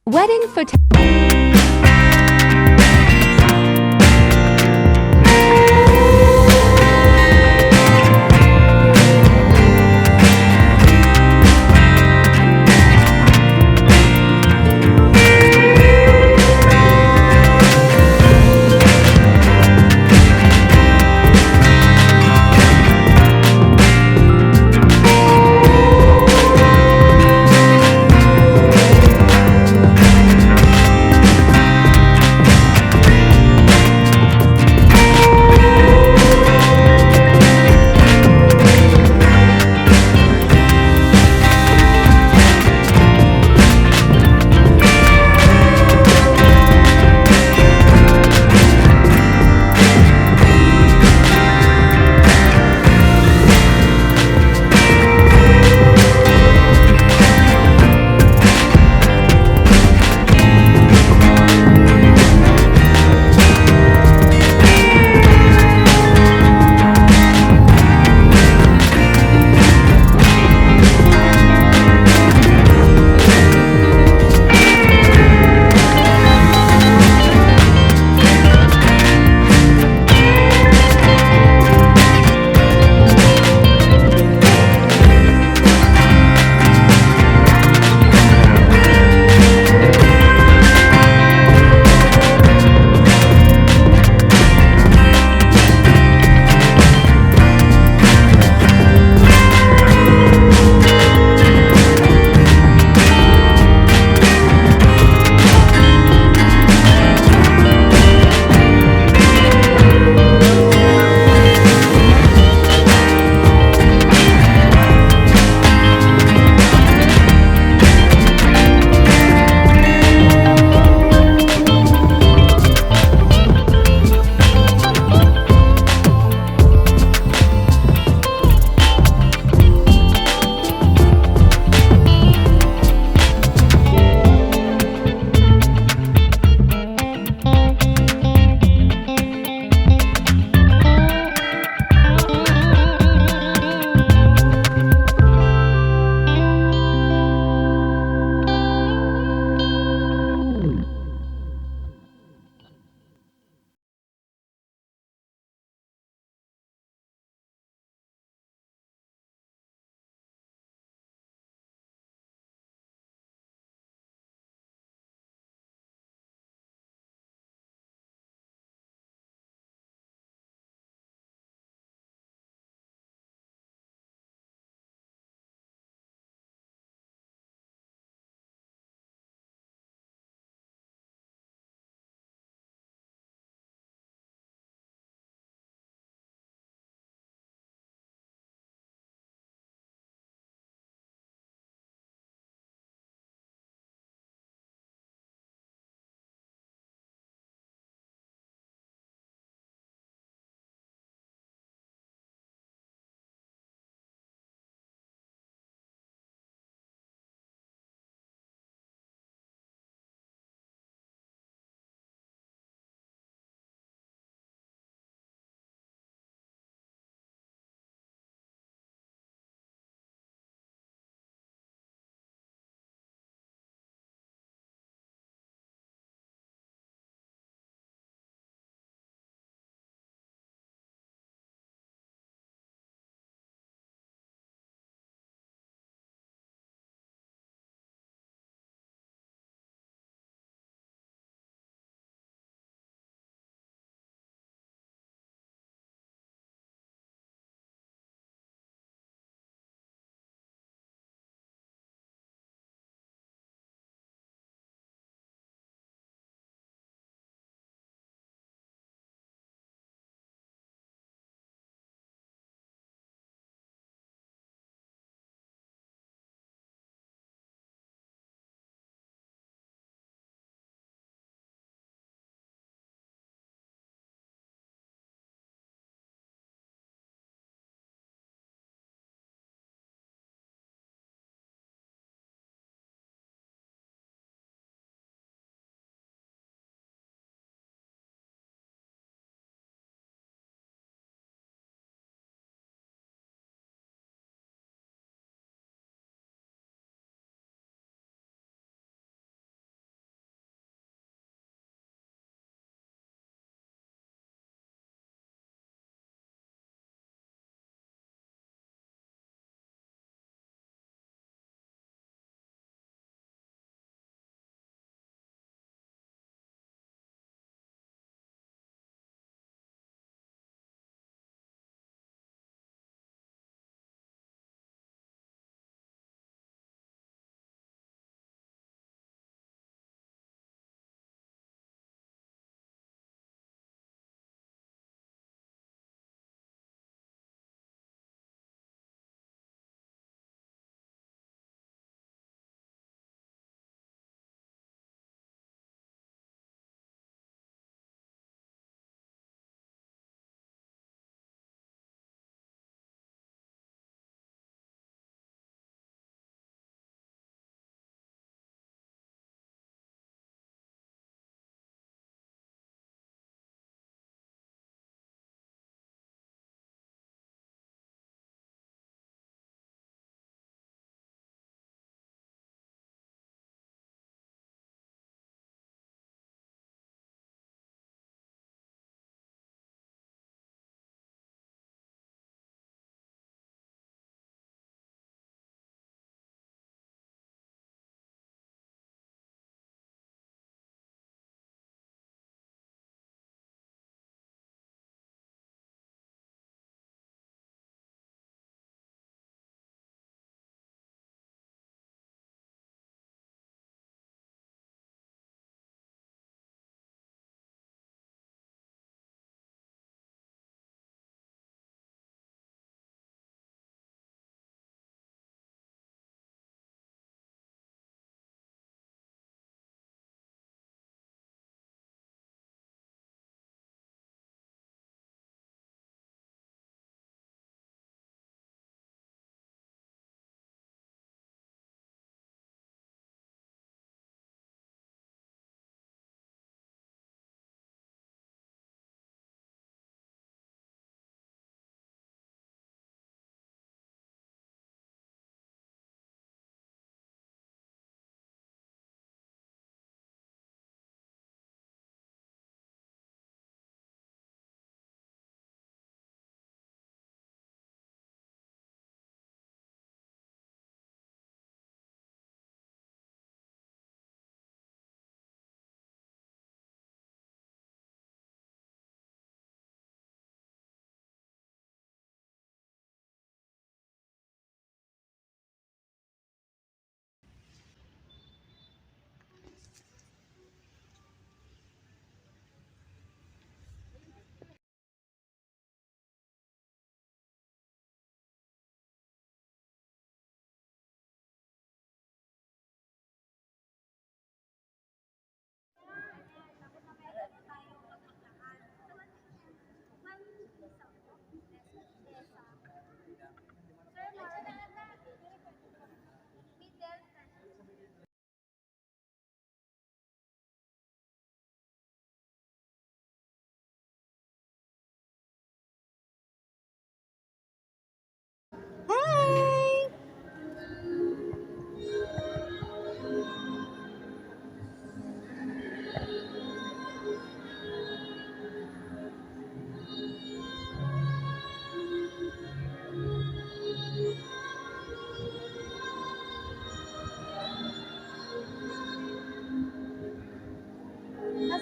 Wedding photography.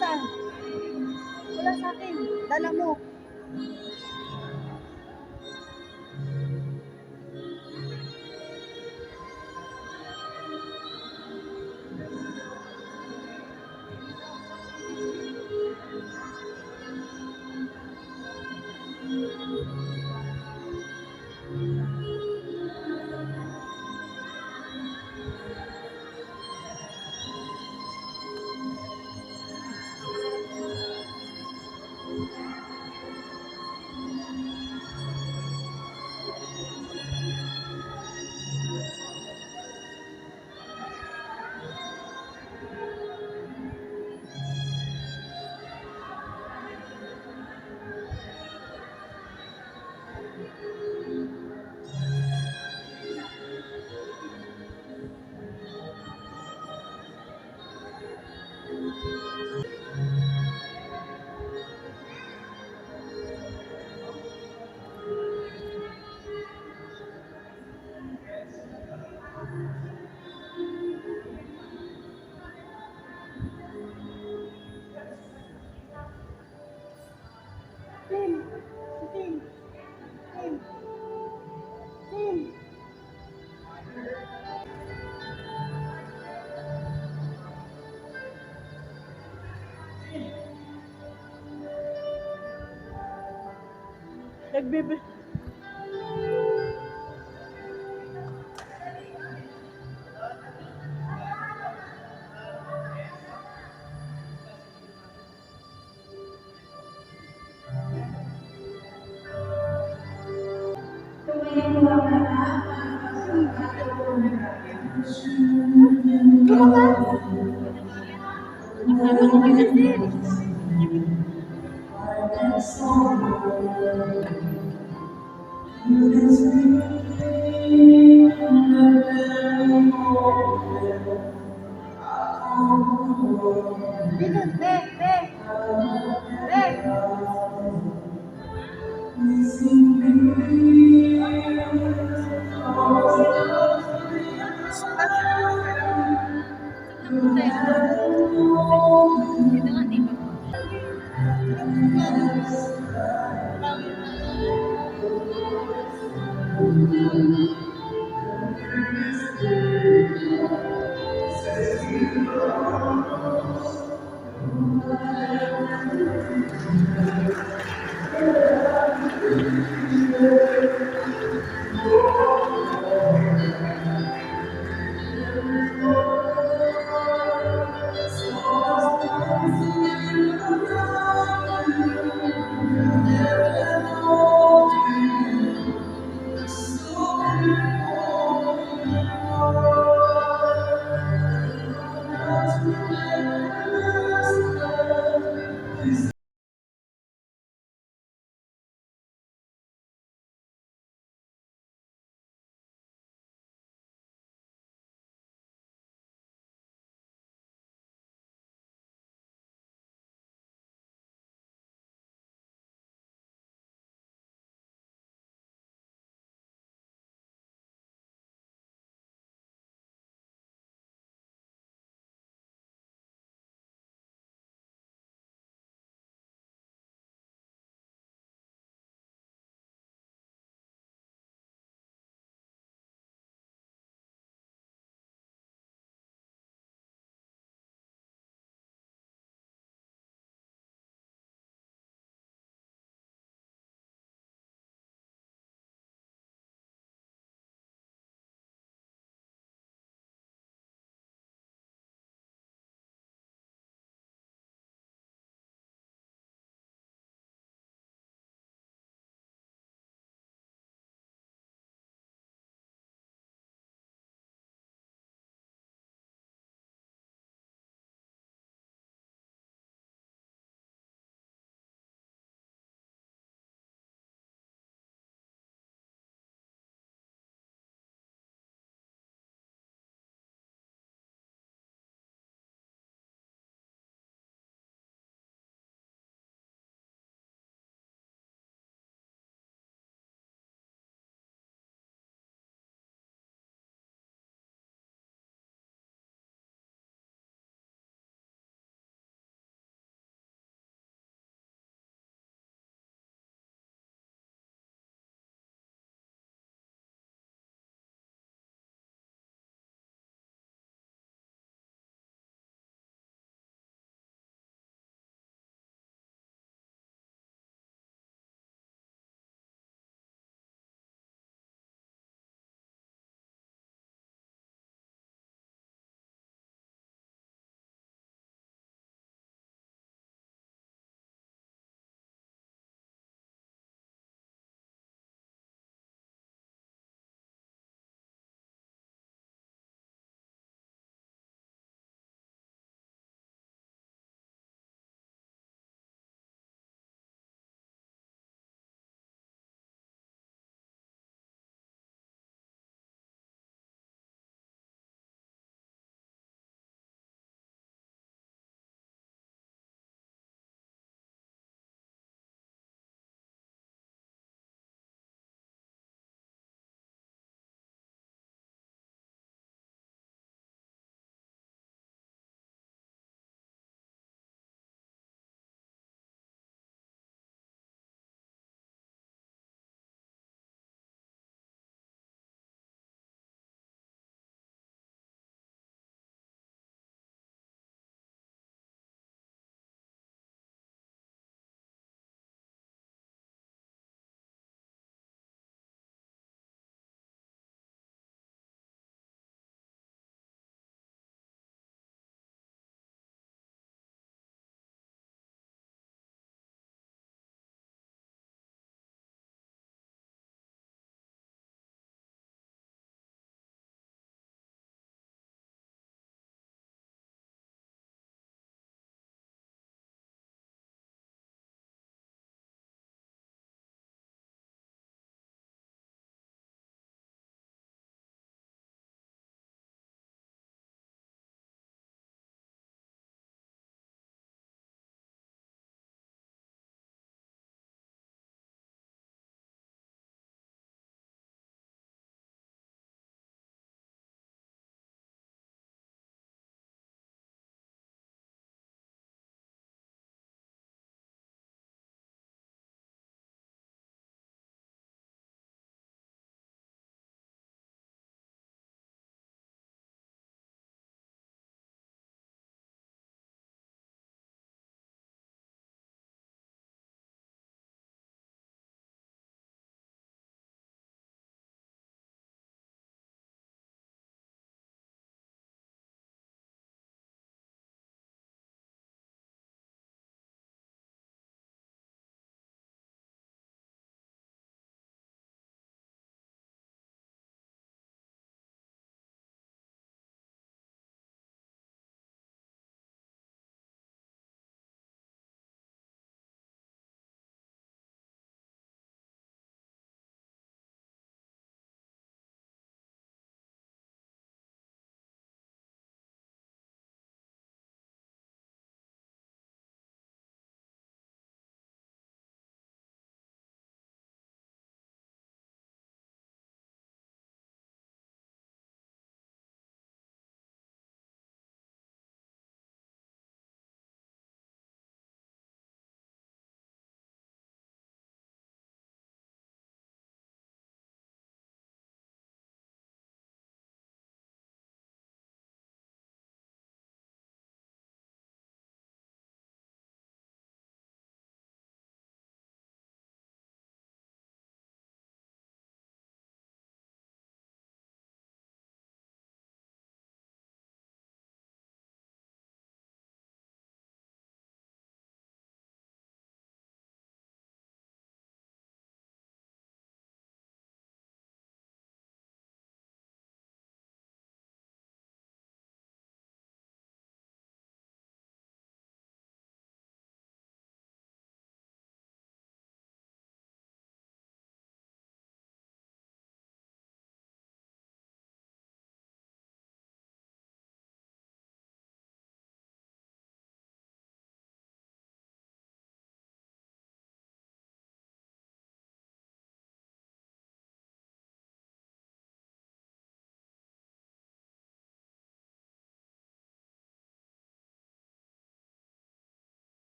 Nasaan? Wala sa akin. Dala mo. Tim. Tim. Tim. Tim. Nagbibi. Dito, be, be.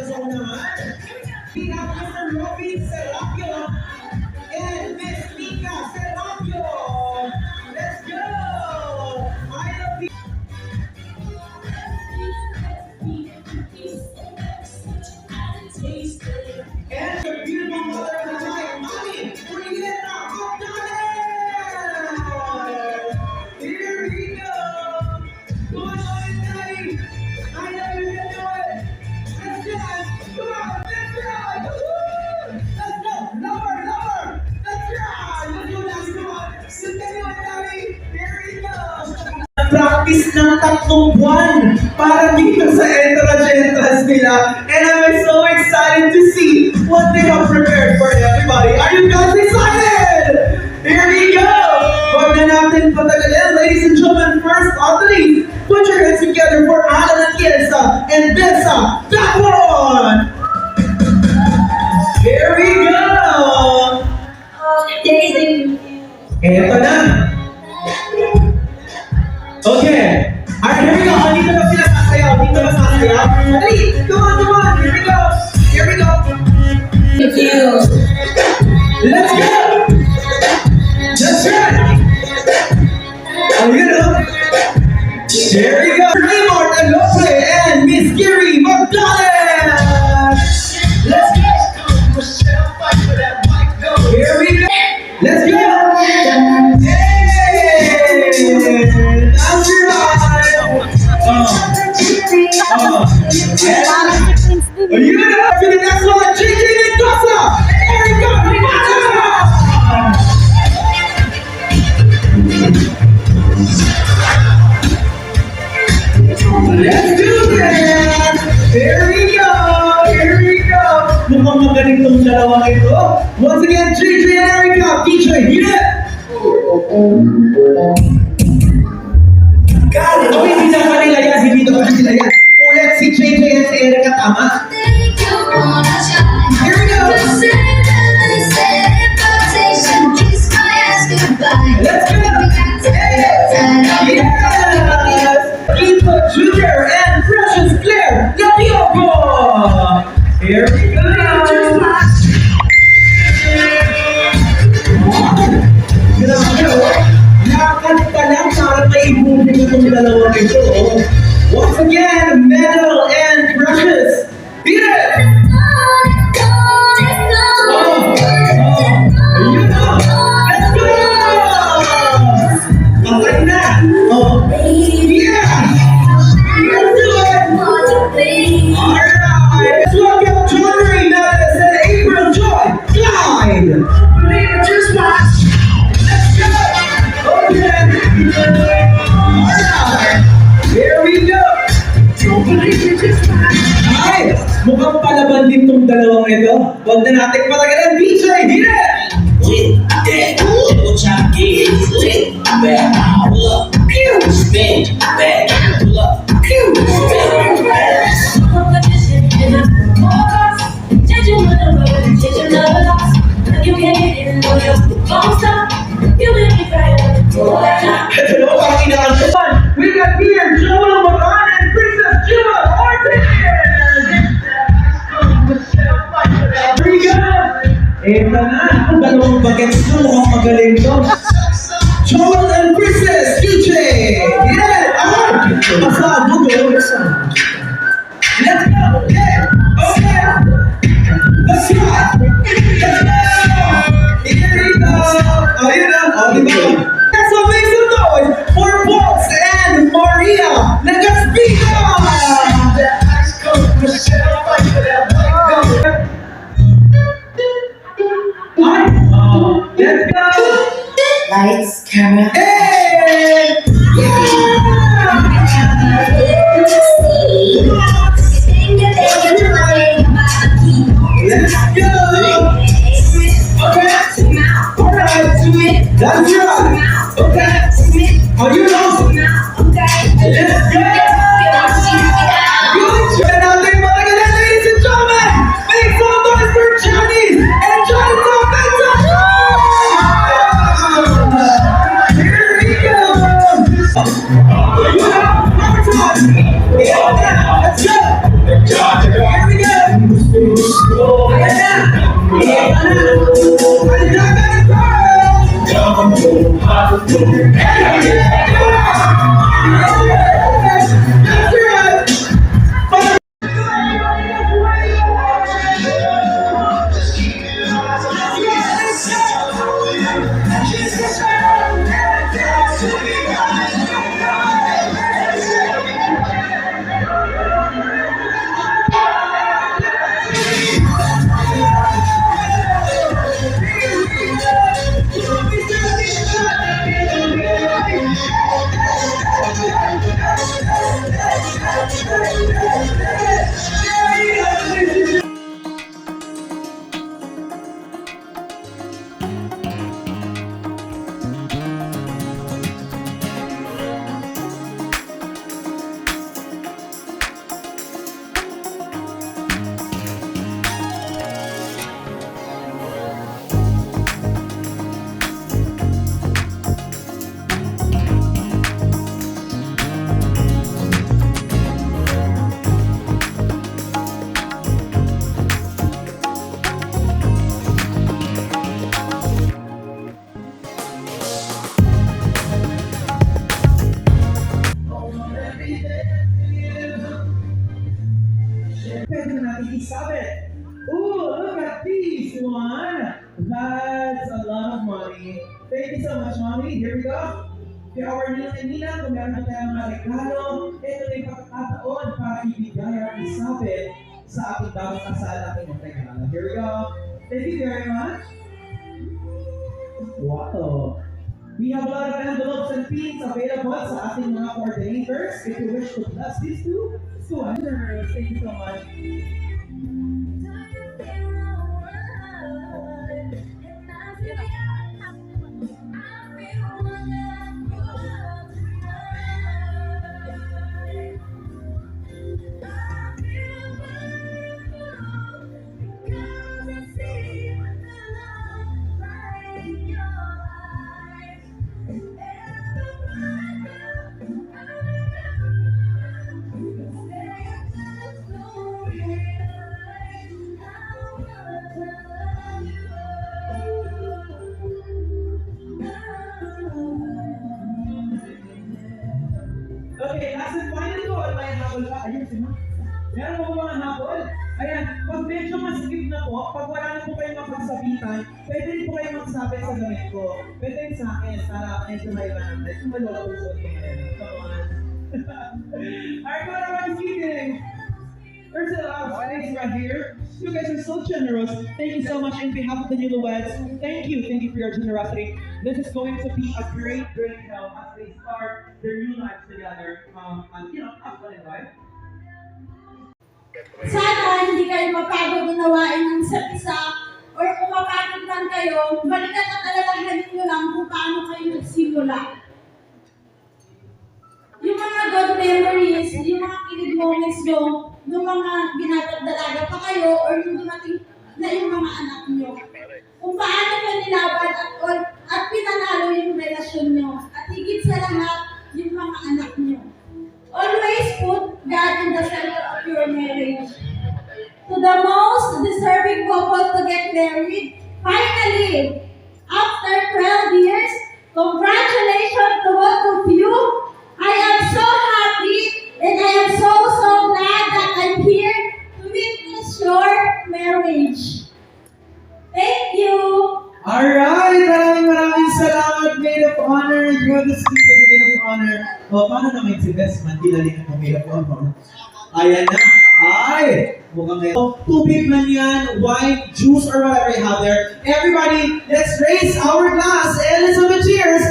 dito sa unahan. We have Mr. Robin Serapio and Miss Mika Serapio. Let's go! I love you. And the beautiful mother of the night, Mommy, Brianna McDonald! Here we go! Come on, Daddy! I know you can do it! Let's dance! Come on, let's ride! Woo! Let's go! Lower, lower! Let's ride! Let's do that, come on! Continue it, Daddy! Here we go! Practice ng 3 buwan para dito sa entrance nila. And I'm so excited to see what they have prepared for everybody. Are you guys excited? Here we go! Huwag na natin patagalin, ladies and gentlemen. First, Anthony, put your hands together for Alan and Kiesa and Bessa. That one! Here we go! Eto na! Okay. Alright, here we go. Dito na sila sasayaw. Dito na sasayaw. Dali! Come on, come on. Here we go. Here we go. Let's go! That's right! Oh, you know. There we go. Raymond Alope and Miss Gary McDonald! Let's go! Here we go. Let's go! Are you gonna go to the next one? JJ Mendoza! Erica Mendoza! Let's do this! Here we go! Here we go! Mukhang magaling tong dalawang ito. Once again, JJ and Erica, DJ, hit it! God, oh, hindi na kanila yan. Hindi na kanila yan. Ulit si JJ and si Erica, tama? Here we go! Let's go! Yes! Ito Junior and Precious Claire Lapioco! Here we go! Lakad pa lang para maibunin itong dalawang ito. Once again, Medal and Precious. Beat it! You know, let's go! Okay na! Oh, yeah! Let's do it! Alright! Let's welcome John Reyes and April Joy Clyde! Just watch! Let's go! Okay! Alright! Here we go! Ay! Mukhang palaban din tong dalawang ito. Huwag na natin patagalan. DJ, hit it! With that double chop get lit, back up, pew, spin, back up, pew, spin, You can't get it, no, you won't stop. You make me cry, Ito na ang inaantapan. We got here Joel Moran and Princess Jewel Ortiz! Here we go! Ito na, ang dalawang bagets ko, mukhang magaling to. Joel and Princess DJ! Yeah! Pasado to. Let's go! Yeah! Okay! Let's go! Let's go! Here we go! Ayun na! O, di ba? So make some noise for Box and Maria Nagaspina! Let's go! Lights, camera. Hey! Let's go! Okay. Alright. That's right. Okay. Are you awesome? Let's go! Good job. Natin matagalan, ladies and gentlemen! Make some noise for Chinese and Jonathan Benson! Here Pwede natin isabit. Ooh, look at this one. That's a lot of money. Thank you so much, Mommy. Here we go. Kaya our Nina and Nina, kung meron na tayong mga regalo, ito na yung pagkakataon para ibigay at isabit sa ating bagong kasal natin ng regalo. Here we go. Thank you very much. Wow. We have a lot of envelopes and pins available sa ating mga coordinators. If you wish to bless these two, generous. Thank you so much. Okay, last and final ko. May habol pa. Ayun, sino? Meron po mga habol. Ayan, pag medyo masikip na po, pag wala na po kayong mapagsabitan, pwede rin po kayong magsabit sa gamit ko. Pwede rin sa akin, para medyo may iba natin. Kung malulungsod ko ngayon. Come on. Alright, what am I speaking? There's a lot of space right here. You guys are so generous. Thank you so much in behalf of the newlyweds. Thank you for your generosity. This is going to be a great help as they start their new lives together. And husband and wife. Sana hindi kayo mapagod ginawain ng isa't isa or kung mapagod man kayo, balikan at alalahanin nyo lang kung paano kayo nagsimula. Yung mga good memories, yung mga kilig moments nyo, yung mga binatagdalaga pa kayo or yung dumating na yung mga anak nyo. Kung paano nyo nilaban at pinanalo yung relasyon nyo. At higit sa lahat, yung mga anak nyo. Always put God in the center of your marriage. To the most deserving couple to get married, finally, after 12 years, congratulations to both of you. I am so happy and I am so glad that I'm here to witness your marriage. Thank you. Alright, maraming salamat, Maid of Honor. You're the speaker of Maid of Honor. O, paano naman si Desmond? Dilalin mo Maid of Honor. Ayan na. Ay, mukhang ngayon. Tubig man yan, wine, juice, or whatever you have there. Everybody, let's raise our glass and let's have a cheers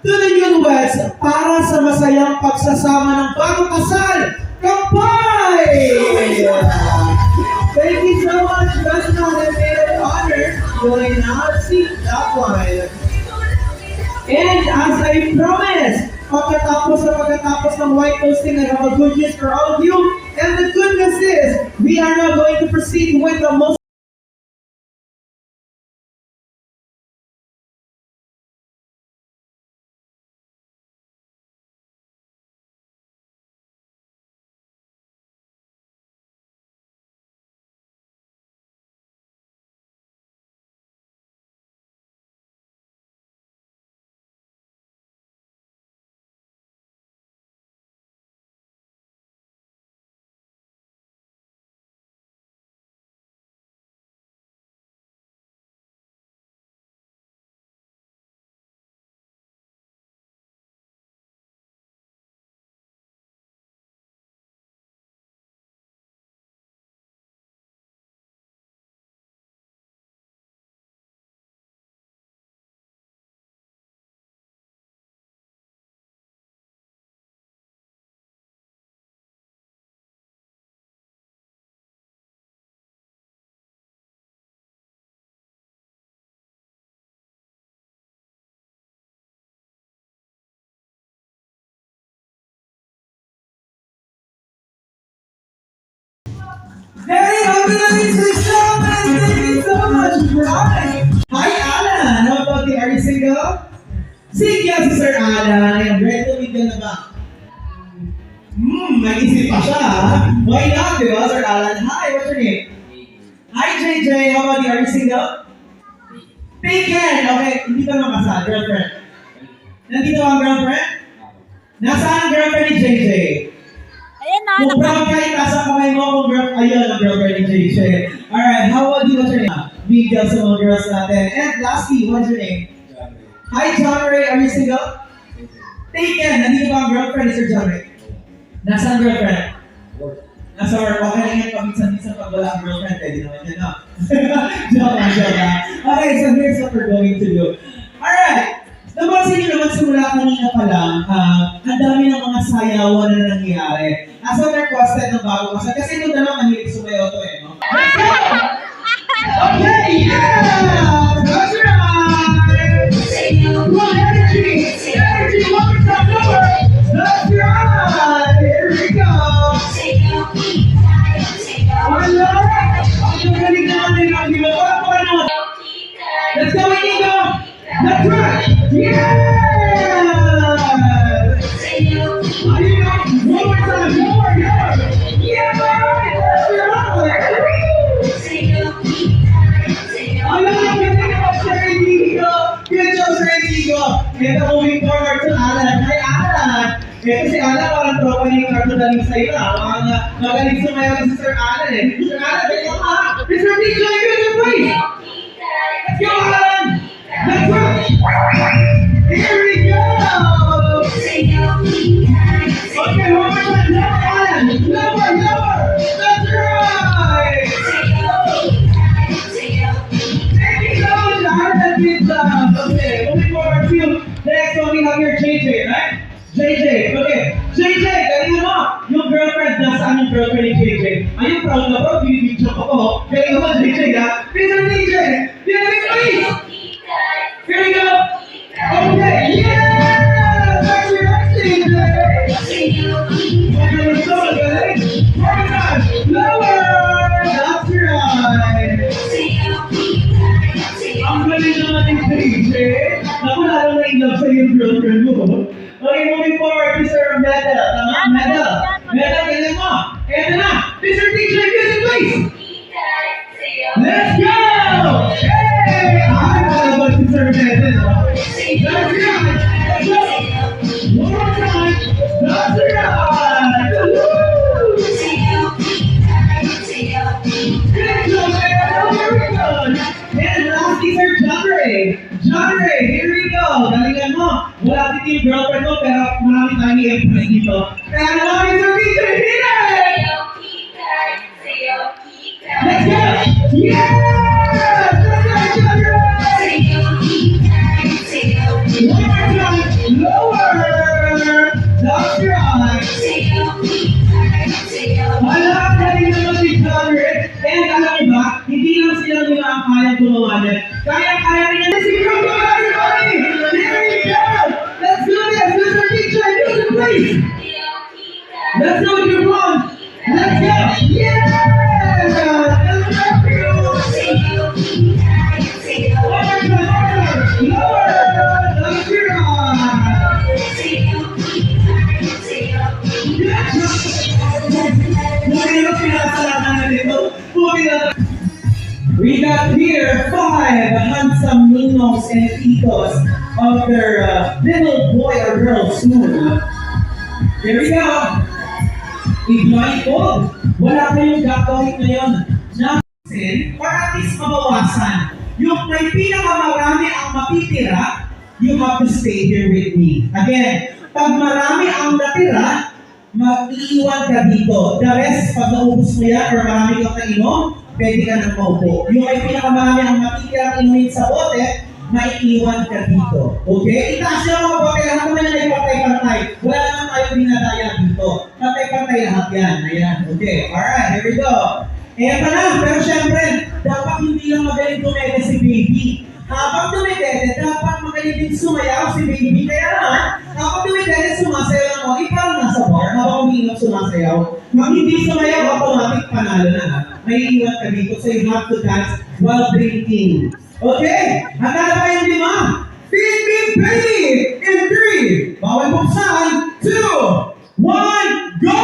to the newlyweds para sa masayang pagsasama ng bagong kasal. Kampay! Thank you so much, Desmond and Maid of Honor. You may now see that one. And as I promised, pagkatapos ng white toasting, I have a good news for all of you. And the goodness is, we are now going to proceed with the most Very organized, thank you so much, Brian. Hi, Alan. How about you? Are you single? Sige, si Sir Alan. Ayan, ready to mingle na ba? May isip pa siya, ha? Why not, di ba, Sir Alan? Hi, what's your name? Hi, JJ. How about you? Are you single? Taken. Okay, hindi ka makasal. Girlfriend. Nandito ang girlfriend? Nasaan ang girlfriend ni JJ? Ayan na, Kung proud ka, itasa kamay mo kung ayun ang girlfriend ni JJ. Alright, how about you? What's your name? Big girls sa mga girls natin. And lastly, what's your name? Hi, John Ray. Are you single? Taken. Nandito ba ang girlfriend ni Sir John Ray? Nasaan ang girlfriend? Nasa work. Okay lang yan paminsan-minsan pag wala ang girlfriend. Pwede naman yan, no? Joke lang. Okay, so here's what we're going to do. Alright. Napansin niyo naman simula kanina pa lang, ang dami ng mga sayawan na nangyayari. As a requested ng bago kasi yung dalawa mahilig sumayaw to eh, no? Let's go! Okay, yeah! That's right! One energy! Energy, one more time, number! That's right! Here we go! Wala! Ang galing natin ang ginawa ko ano! Let's go, Inigo! That's right! Yeah! Ayun! One more time! One more! Yeah! That's right! Ayun! Ang galing naman, Sir Inigo! Good job, Sir Inigo! Ito moving forward to Alan. Hi, Alan! Ito si Alan, parang tropa niya yung kartudaling sa'yo na. Magaling sumayaw si Sir Alan eh. Sir Alan, ito ka! Mr. DJ, good please! Let's go, Alan! That's right! Here we go! Okay, one more time. Lower, Alan! Lower! That's right! Thank you so much, Alan. Good job. Okay, moving forward to next one, we have your JJ, right? JJ, okay. JJ, galingan mo! Yung girlfriend, nasaan yung girlfriend ni JJ? Ayun, proud na bro, binibidyo ko. Galingan mo, JJ, ha? Mr. DJ! Please! Here we go! Okay, yeah! That's your JJ! Okay, so good. One time, lower! That's right! Ang galing naman ni JJ. Naku, lalo na in-love sa'yo yung girlfriend mo. Okay, moving forward, Mr. Medal. Tama? Medal. Medal, galing mo. Eto na. Mr. DJ, music please. Let's go! Hey! I'm all about Mr. Medal. That's right. Let's go. One more time. That's right. Woo! Good job, Medal. Here we go. And lastly, Sir John Ray. John Ray, here we go. Galingan mo. Wala din yung girlfriend mo, pero marami tayong i-impress dito. Kaya naman, Mr. DJ, hit it! Let's go! Yeah! That's right, John Ray! One more time. Lower! That's right. Wala, galing naman si John Ray. And alam niyo ba, hindi lang sila nila ang kayang gumawa niya. Kaya rin yan. Let's go, everybody! Here we go! Let's do this! Mr. DJ, music please! Let's go with your phone! Let's go! Yeah! Let's go! One more time! Lower! That's right! We got here 5 handsome ninos and titos of their little boy or girl school. Here we go. I-blindfold. Wala kayong gagawin ngayon na or at least mabawasan. Yung may pinakamarami ang matitira, you have to stay here with me. Again, pag marami ang natira, mag-iiwan ka dito. The rest, pag naubos mo yan or marami kang kainom, pwede ka nang maupo. Yung may pinakamarami ang matitirang inumin sa bote, maiiwan ka dito. Okay? Itaas yung mga bote, lahat naman na ipatay-patay. Wala naman tayo binadaya dito. Patay-patay lahat yan. Ayan. Okay. Alright, here we go. Eto na, pero syempre, dapat hindi lang magaling tumete si baby. Habang tumete, dapat magaling din sumayaw si baby. Kaya naman, habang tumete, sumasayaw lang ako. Parang nasa bar, habang umiinom sumasayaw. Pag hindi sumayaw, automatic panalo na. may iwan ka dito. So you have to dance while drinking. Okay? Handa na kayong lima? Feed me, baby! In 3, bawal buksan, 2, 1, go!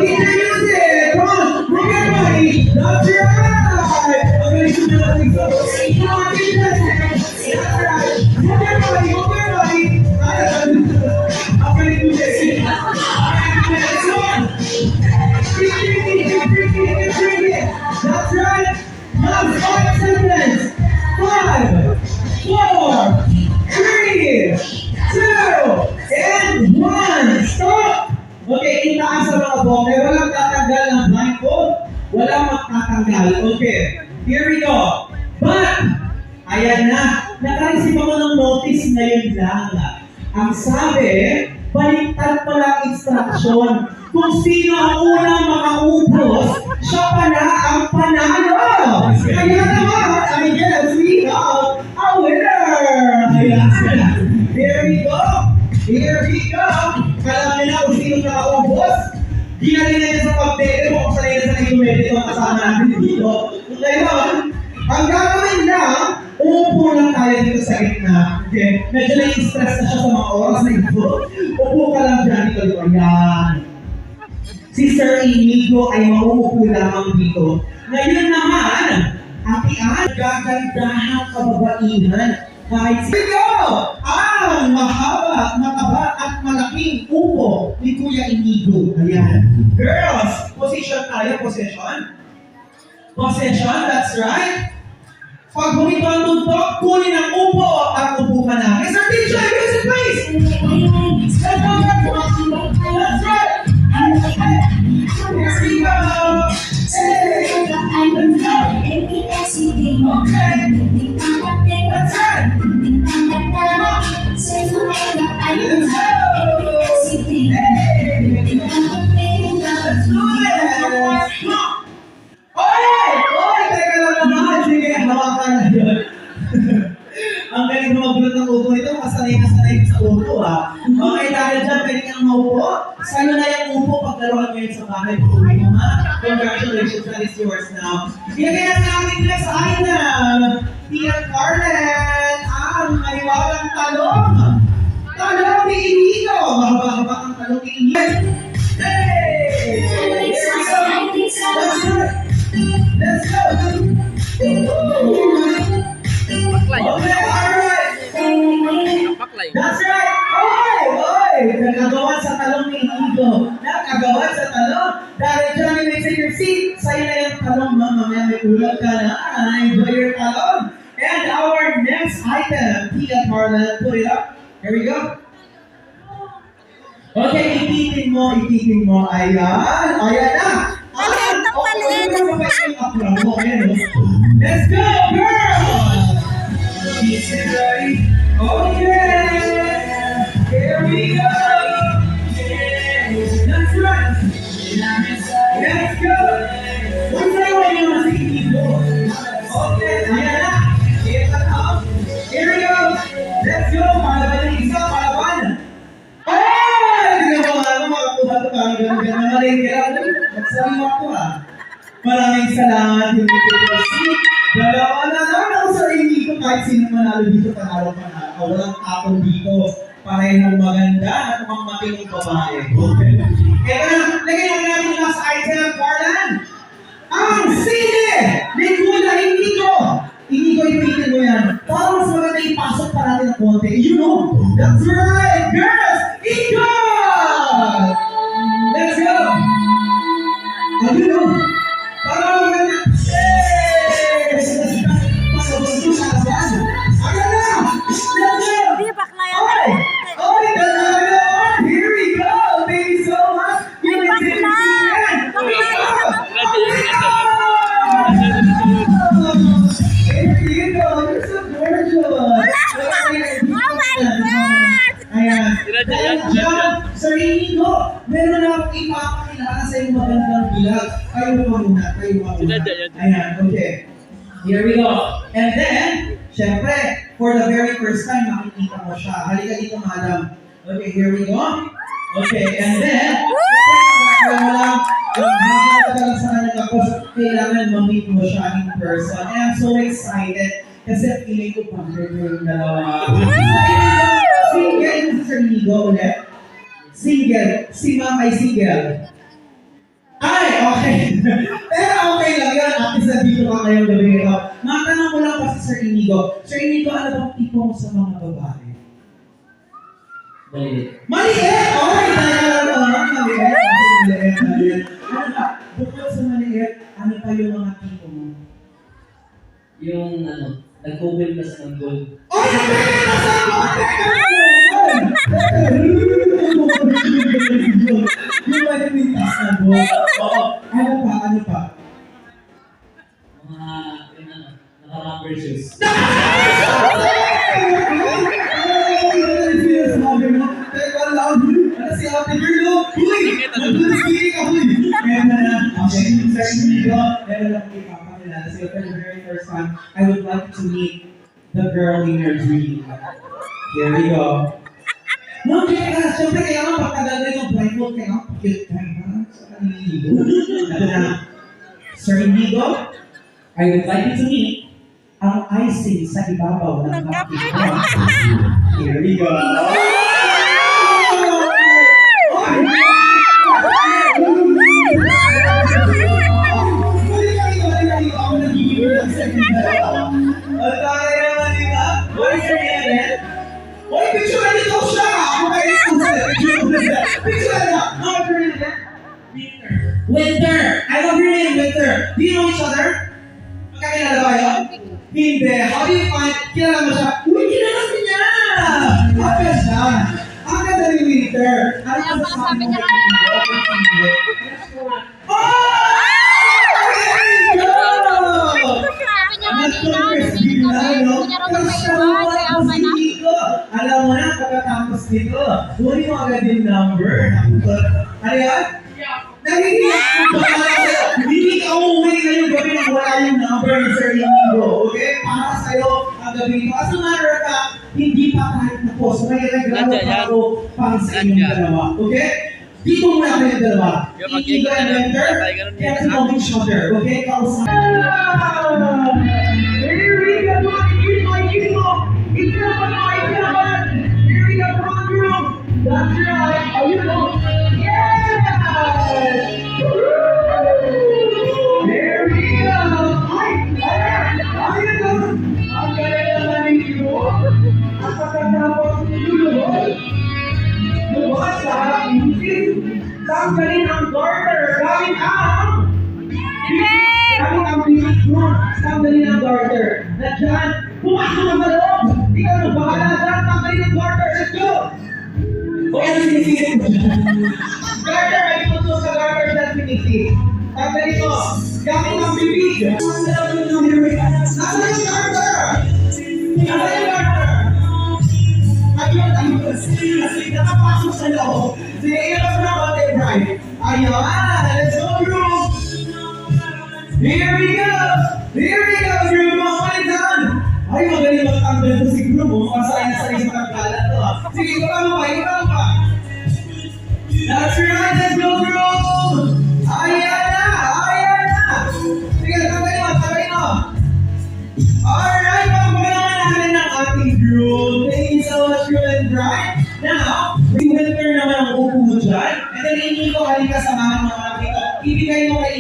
DJ music! Come on, bring your body! That's right! Okay, shoot na natin ito. Come on, DJ! That's right! Move your body, move your body! I'm gonna do this. Next one! Drink it! That's right! Now 5 seconds! 5, 4, 3, 2, and 1. Stop! Okay, itaas sa mga bongke. Walang tatanggal ng blindfold. Walang magtatanggal. Okay, here we go. But, ayan na. Nakaisip ako ng notice ngayon lang. Ang sabi, baliktad pala ang instruction. Kung sino ang unang makaupos, siya pala ang panalo. Kaya naman, I guess we have a winner. Ayan. Here we go. Here we go. Alam niyo na kung sino nakaupos. Ginalina niya sa pagdede mo kung sanay na sa nagumedit ang kasama natin dito. Ngayon, ang gagawin lang, umupo lang tayo dito sa gitna. Okay? Medyo na-stress na siya sa mga oras na ito. Upo ka lang dyan dito. Ayan. Si Sir Inigo ay mauupo lamang dito. Ngayon naman, atian, gagandahang kababaihan. Kahit sino ang mahaba, mataba at malaking upo ni Kuya Inigo. Ayan. Girls, position tayo, position. Position, that's right. Pag humito ang tuntok, kunin ang upo at upo ka na. Mr. DJ, music please! Let's go, that's right! Here we go! Hey! Let's go! Okay! That's right! Let's go! Hey! Let's do this! Come on! Oy! Oy! Teka lang naman! Sige, hawakan na yun. Ang galing magulat ng upo nito, masanay na sanay sa upo ha. Okay, dahil dyan, pwede kang maupo. Sa'yo na yung upo pag laruan mo yun sa bahay. Uuwi mo ha. Congratulations, that is yours now. Ilagay natin natin next item. Tia Carlet, ang maliwalang talong. Talong ni Inigo. Mahaba-haba ang talong ni Inigo. Hey! Here we go. Let's go. Okay, alright. That's right. Oy! Oy! Nagagawan sa talong ni Inigo. Nagagawan sa talong. Dahil dyan, you may take your seat. Sa'yo na yung talong, ma'am. Mamaya may ulag ka na. Enjoy your talong. And our next item, Tia Carla, put it up. Here we go. Okay, ipitin mo. Ayan. Ayan na. Let's go, girls! Is it ready? Okay! Here we go! That's right! Let's go! What's that one you want to see people? Okay, ayan na! Here we go! Let's go! Palaban ng isa, palaban! Ay! Tignan mo nga mga kuha ito parang gano'n na malingkir ako. Magsabi mo ako ha. Maraming salamat. Hindi ko see. Dalawa na lang ako sa Inigo. Kahit sino manalo dito, panalo ka na. Walang tapon dito. Parehong maganda at mukhang matinong babae. Okay. Kaya lagay natin natin last item, Carlan. Ang sine ni Kuya Inigo. Inigo, ipitin mo yan. Para mas maganda ipasok pa natin ng konti. You know, that's right, girls! Inigo! Let's go! You know, para maganda. Yay! Pasabunto sa laban. Ayan na! Let's go! Hindi, bakla yan. Okay! Okay, dalawa! Here we go! Thank you so much! You may take your seat again! Here you go! You're so gorgeous! Oh my God! Ayan. Sir Inigo, meron na akong ipapakilala sa iyong magandang bilag. Kayo pa muna. Ayan, okay. Here we go. And then, syempre, for the very first time, makikita mo siya. Halika dito, madam. Okay, here we go. Okay, and then, syempre, Nakakatagal sa kanya tapos kailangan ma-meet mo siya in person. And I'm so excited kasi feeling ko partner mo yung dalawa. Single si Sir Nigo ulit? Single. Si Ma'am ay single. Ay, okay. Pero okay lang yun. At least nandito ka ngayong gabi ito. Matanong ko lang pa si Sir Inigo. Sir Inigo, ano bang tipo mo sa mga babae? Maliit. Maliit! Okay, dahil maliit. Ano ba? Bukod sa maliit, ano pa yung mga tipo mo? Yung nag-open ka sa gold. Oh, nag-open ka sa gold! Yung malimintas na gold. Oo. Ano pa? Mga, naka-rubber shoes. Si Ate Girl, huy! Nagbuligiri ka, huy! Meron na, okay, Sir Inigo, meron lang kong ipapakilala. So for the very first time, I would like to meet the girl in your dream. Here we go. No, kaya siyempre kailangan pagtagal na yung blindfold, kailangan pakit ka na sa Inigo. Ito na, Sir Inigo, I would like you to meet ang icing sa ibabaw ng kapit ko. Here we go. Winter! I love your name, Winter! Do you know each other? Magkakilala ba kayo? Hindi. How do you find? Kilala mo siya? Uy, kilala ko niya! Aga siya! Aga na ni Winter! Ano Kaya pala sabi niya, Oh! sabi niya kanina, hindi niya raw magpaiwan, kaya pa na. Alam mo na, pagkatapos nito, huli mo agad yung number. Ano yan? Nahihiyak ko ba sa'yo? Hindi ka umuwi ngayong gabi nang wala yung number ni Sir Inigo. Okay? Para sa'yo ang gabi nito. As a matter of fact, hindi pa kahit na po. So may regalo pa ako para sa inyong dalawa. Okay? Dito muna kayong dalawa. Inigo and Winter, get to know each other. Okay? Kausap. Here we go! Here we go! Come on, girl! That's right! Are you going? Yes! Here we go! Ang galing naman ninyo! At pagkatapos ninyo lumabas sa harap isip, tanggalin ang garter gamit ang bibig mo, tanggalin ang garter. Na dyan, pumasok ang loob! Ikaw na bahala dyan, tanggalin ang garter. Let's go! O ano sinisip mo dyan? Garter ay puso sa garter dyan sinisip. Tanggalin mo, gamit ang bibig. Nasaan yung garter? Nasaan yung garter? Ayun. Nakapasok sa loob. Sige, ilap na konti, Brian. Ayun, let's go, group! Here we go, group! Mga palitan! Ay, magaling magtanggal ko si group. Masaya na sa isang pagkalat to. Sige, ikaw pa. That's right, let's go, group! Ayan na! Sige, tagay mo! Alright, pagpagalaman natin ng ating group. Thank you so much, Group and Brian. Now, si Winter naman ang upo dyan. And then, Inigo, halika sa mga mga dito. Ibigay mo kay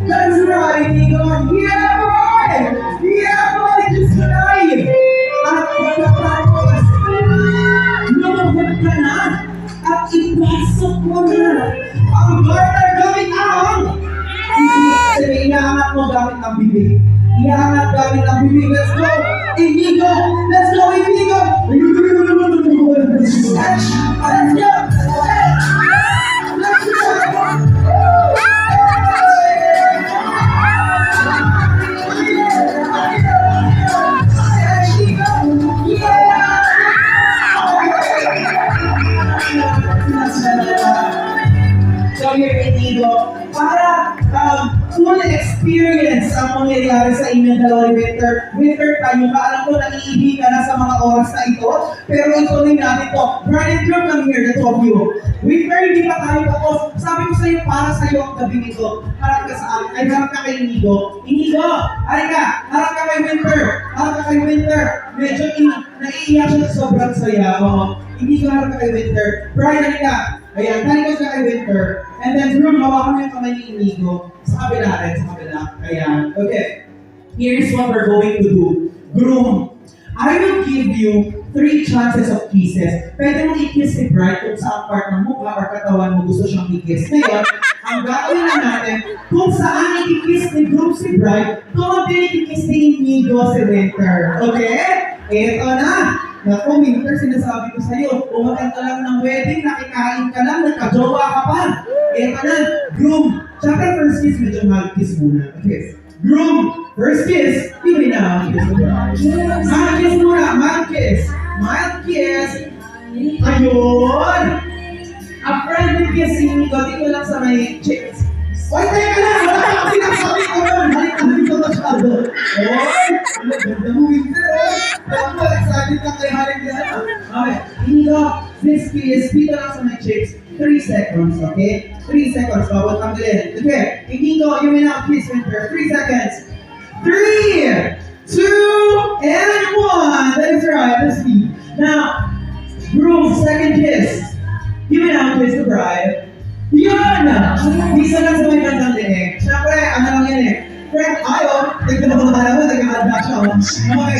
That's right, Inigo. Yeah, boy, just tonight. At pagkatapos, lumabot ka na at ipasok mo na ang garter gamit ang iaangat mo gamit ang bibig. Let's go, Inigo! Let's go! Let's go! Inigo para full experience ang mangyayari sa inyong dalawa ni Winter. Winter, tayo ba? Alam ko naiibig ka na sa mga oras na ito, pero ituloy natin to. Brian, come come here, the two of you. Winter, hindi pa tayo tapos. Sabi ko sa'yo, para sa'yo ang gabi nito. Harap ka sa akin. Ay, harap ka kay Inigo. Inigo, halika. Harap ka kay Winter. Harap ka kay Winter. Medyo naiiyak siya sa sobrang saya. Inigo, harap ka kay Winter. Brian, halika. Ayan, talikod ka kay Winter. And then, Groom, hawakan mo yung kamay ni Inigo. Sa kabila rin, sa kabila. Ayan, okay. Here's what we're going to do. Groom, I will give you 3 chances of kisses. Pwede mong i-kiss si Bright kung saan part ng mukha or katawan mo gusto siyang i-kiss. Ngayon, ang gagawin na natin, kung saan i-kiss ni Groom si Bright, doon din i-kiss ni Inigo si Winter. Okay? Ito na! Naku, Winter, sinasabi ko sa'yo, umakan ka lang ng wedding, nakikain ka lang, nagka-jowa ka pa. Ito na, Groom. Siyempre, first kiss, medyo mild kiss muna. Okay. Groom, first kiss, give me na. Mild kiss muna, mild kiss. Mild kiss. Ayun. A friendly kiss, Inigo, dito lang sa may chicks. Oy, teka lang! Wala kang sinasabi ko doon! Halik ka dito masyado! Oy! Ano, ganda mo, Winter! Ako, excited ka kay halik yan! Okay, Inigo, this kiss, dito lang sa my chicks. 3 seconds, okay? 3 seconds, bawal tanggalin. Okay, Inigo, you may now kiss Winter. 3 seconds. 3, 2, and 1! That is right, let's see. Now, Groom, second kiss. You may now kiss the bride. Yan! Dito lang sa may bandang liig. Siyempre, ano lang yan eh. Friend, ayaw. Tignan mo naman mo, nag-handa siya. Okay,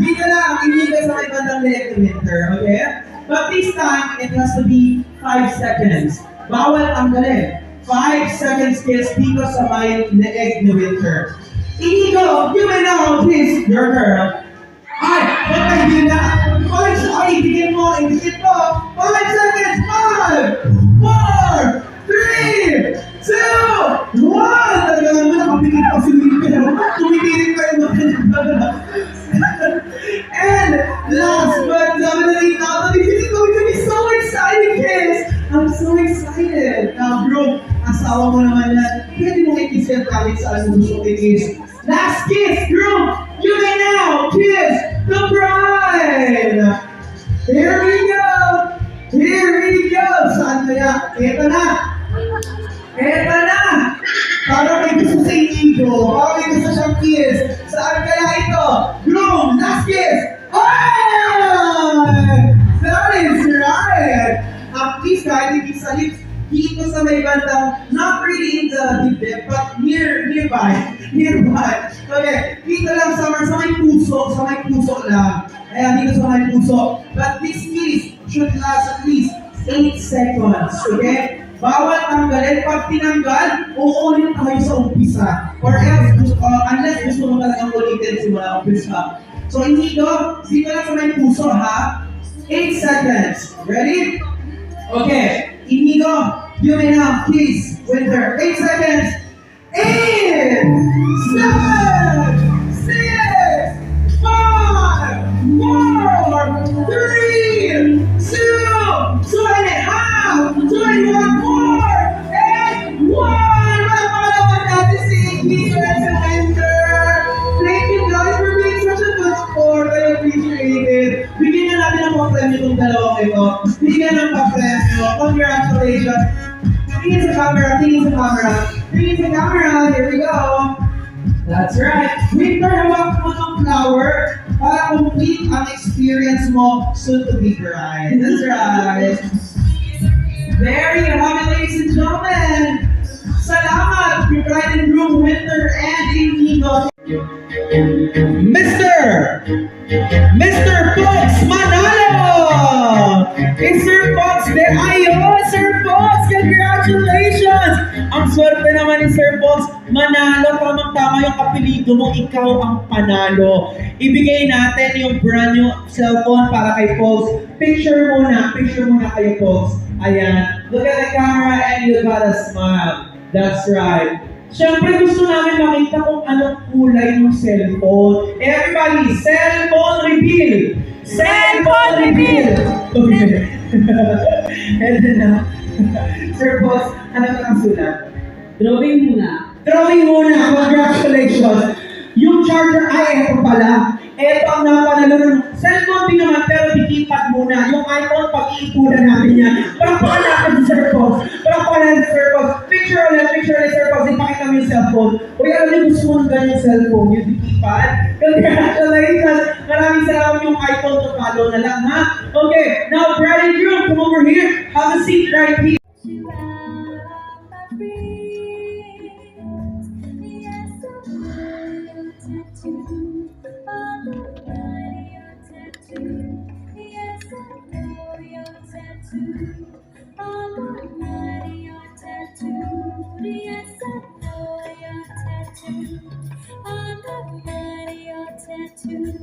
dito lang, Inigo sa may bandang liig ni Winter, okay? But this time, it has to be 5 seconds. Bawal tanggalin. 5 seconds kiss dito sa may liig ni Winter. Inigo, you may now kiss your girl. Ay, patay din na. Ay, ibigin mo. 5 seconds, 5, 4, 3, 2, 1! Talagang mo, nakapigil pa si Winter. Tumitirin pa yung mga. And last but definitely not the least, it's going to be so exciting, kids! I'm so excited! Now, bro, asawa mo naman yan. Pwede mo i-kiss yan kahit saan mo gusto i-kiss. Last kiss, bro! You may now kiss the bride! Here we go! Here we go! Saan kaya? Eto na! Eto na! Para may gusto sa Inigo, para may gusto siyang kiss. Saan kaya ito? Groom, last kiss! Ay! That is right! Please kahit hindi sa lips, dito sa may bandang, not really in the deep, but nearby. Okay, dito lang sa may puso lang. Ayan, dito sa may puso. But this kiss should last at least 8 seconds, okay? Bawal tanggalin. Pag tinanggal, uulit tayo sa umpisa. Or else, unless gusto mo talagang ulitin simula umpisa. So, Inigo, dito lang sa may puso, ha? 8 seconds. Ready? Okay. Inigo, you may now kiss Winter. 8 seconds. 8, 7, 6, 5, 4, 3, 2, 2.5, 21, 4, and 1! Malapalaman natin si Inigo and si Winter. Thank you guys for being such a good sport. I appreciate it. Bigyan na natin ang pa-premyo itong dalawang ito. Bigyan ng pa-premyo. Congratulations. Tingin sa camera, tingin sa camera. Tingin sa camera, here we go. That's right. Winter, hawak mo ng flower para complete ang experience mo soon to be bride. That's right. There you have it, ladies and gentlemen. Salamat, your bride and groom, Winter and Inigo. Mr. Fox Manalo! It's Sir Fox there. Ayun, Sir Fox! Congratulations! Ang swerte naman ni Sir Fox. Manalo, tamang-tama yung apelido mo. Ikaw ang panalo. Ibigay natin yung brand new cellphone para kay Fox. Picture muna kayo, Fox. Ayan. Look at the camera and you gotta smile. That's right. Siyempre gusto namin makita kung anong kulay ng cellphone. Everybody, cellphone reveal! Cellphone reveal! Okay. And then, Sir Boss, ano ang sulat? Drawing muna. Drawing muna, congratulations! Yung charger, ay, eto pala. Eto ang napanalo ng cellphone din naman, pero di-keypad muna. Yung iPhone, pag-iipunan natin yan. Palakpakan natin si Sir Boss. Palakpakan natin si Sir Boss. Picture ulit, Sir Boss. Ipakita mo yung cellphone. Uy, alam niyo, gusto mo ng ganyang cellphone, yung di-keypad. Congratulations! Maraming salamat yung iPhone to follow na lang, ha? Okay, now, bride and groom, come over here. Have a seat right here. Tattoo.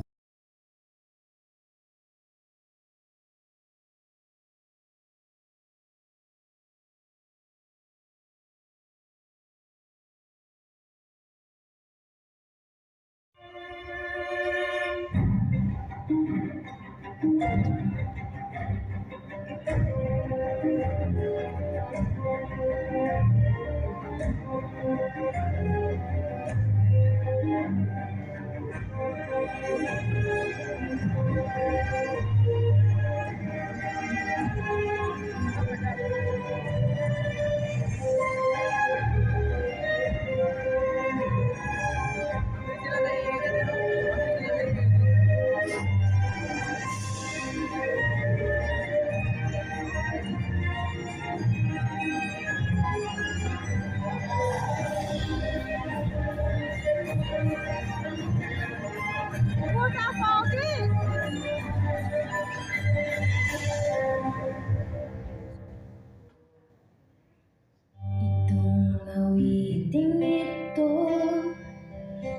Itong awiting ito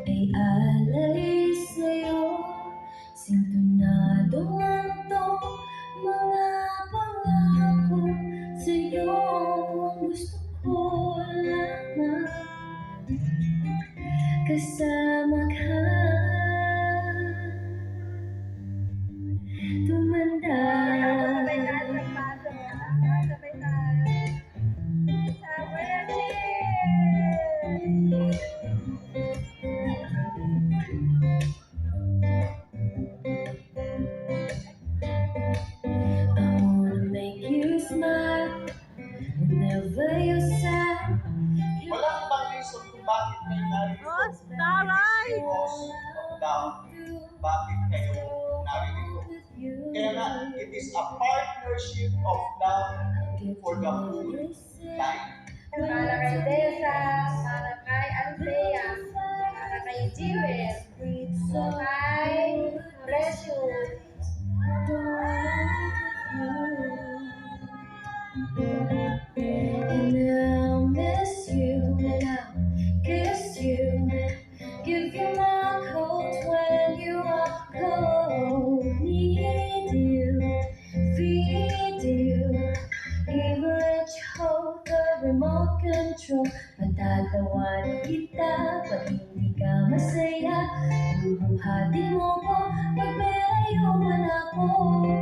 ay alay sa'yo. Sintonado ang tong mga pangako sa'yo. Ang gusto ko lamang kasama ka. Tumanda I wanna make you smile whenever you're sad. Walang bang reason kung bakit kayo narito? Because of love. Bakit kayo narito? Kaya nga, it is a partnership of love for the whole life. Para kay Tessa, para kay Andrea, para kay Jewel, kay Precious. And I'll miss you and I'll kiss you, give you my coat when you are cold. Need you, feed you, even let you hold the remote control. Patatawanan kita pag hindi ka masaya. Bubuhatin mo ko pag merayo man ako.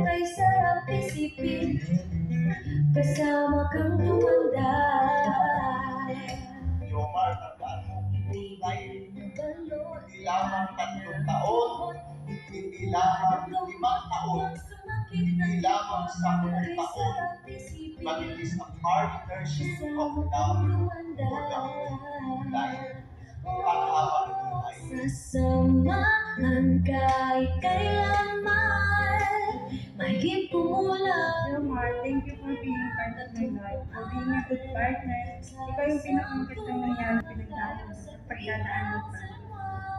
Kay sarap isipin kasama kang tumanda. Yomar, tandaan mo, life, hindi lamang 3 taon, hindi lamang 5 taon, hindi lamang 10 taon, but it is a partnership of love for the whole life. Panghabang buhay. Sasamahan kahit kailanman. Mahigit kumulang. Jomar, thank you for being part of my life, for being a good partner. Ikaw yung pinakamagandang nangyari pagdadaanan pa.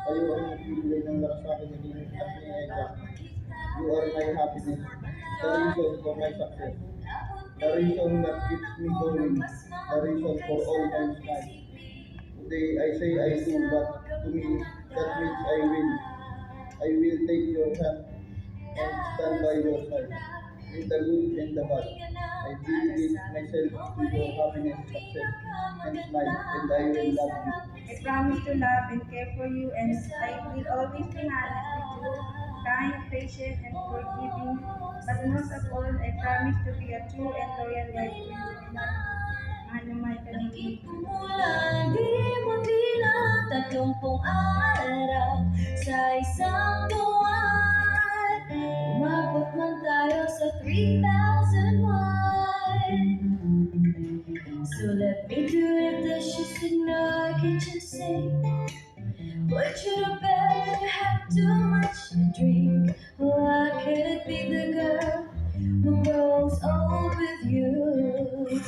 Kayo ang nagbibigay ng lakas sa akin ng inyong at ni Edra. You are my happiness, the reason for my success, the reason that keeps me going, the reason for all my smile. Today I say I do, but to me that means I will. I will take your hand and stand by your side, in the good and the bad. I dedicate myself to your happiness, success, and smile, and I will love you. I promise to love and care for you, and I will always be honest with you. kind, patient, and forgiving. But most of all, I promise to be a true and loyal wife to you. Mahal na mahal ka ni Nakita mo lang, di mo bilang 30 araw sa isang buwan. Umabot man tayo sa 3,001. So let me do the dishes in our kitchen sink. Put you to bed when you have too much to drink. Oh, I could be the girl who grows old with you.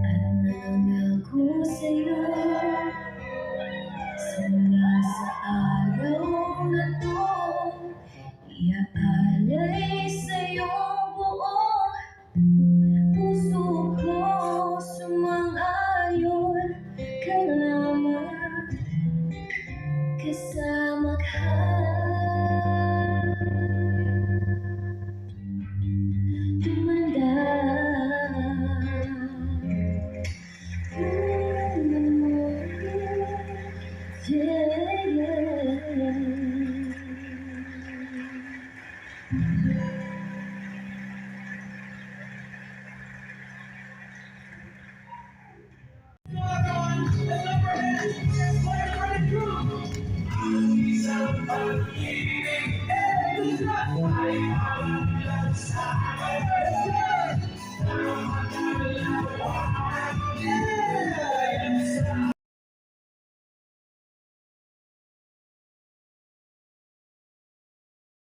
At nangako sa'yo, simula sa araw na to, iaalay sa'yo buong puso ko. Sumang-ayon ka lamang, kasama ka. Somebody, hey, who's that?